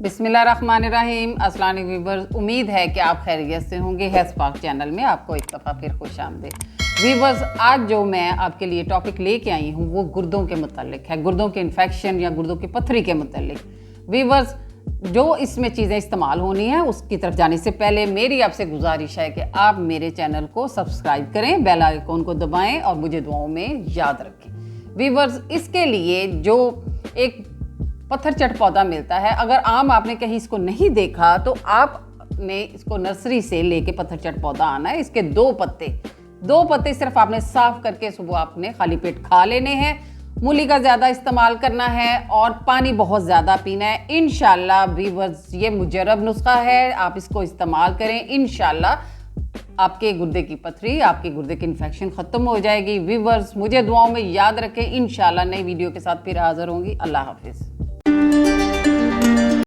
बिस्मिल्लाहिर्रहमानिर्रहीम। अस्सलाम वालेकुम व्यूवर्स, उम्मीद है कि आप खैरियत से होंगे। हेल्थ स्पार्क चैनल में आपको एक दफ़ा फिर खुश आमदीद। व्यूवर्स, आज जो मैं आपके लिए टॉपिक लेके आई हूँ वो गुर्दों के मुतालिक है, गुर्दों के इन्फेक्शन या गुर्दों की पथरी के मुतालिक। व्यूवर्स, जो इसमें चीज़ें इस्तेमाल होनी है उसकी तरफ जाने से पहले मेरी आपसे गुजारिश है कि आप मेरे चैनल को सब्सक्राइब करें, बेल आइकॉन को दबाएं और मुझे दुआओं में याद रखें। व्यूवर्स, इसके लिए जो एक पत्थर चट पौधा मिलता है, अगर आम आपने कहीं इसको नहीं देखा तो आपने इसको नर्सरी से लेके पत्थर चट पौधा आना है। इसके दो पत्ते सिर्फ आपने साफ करके सुबह आपने खाली पेट खा लेने हैं। मूली का ज़्यादा इस्तेमाल करना है और पानी बहुत ज़्यादा पीना है। इंशाल्लाह व्यूवर्स, ये मुजर्रब नुस्खा है, आप इसको इस्तेमाल करें। इंशाल्लाह आपके गुर्दे की पथरी, आपके गुर्दे की इन्फेक्शन ख़त्म हो जाएगी। व्यूवर्स, मुझे दुआओं में याद रखें। इंशाल्लाह नई वीडियो के साथ फिर हाज़िर होंगी। अल्लाह हाफिज़।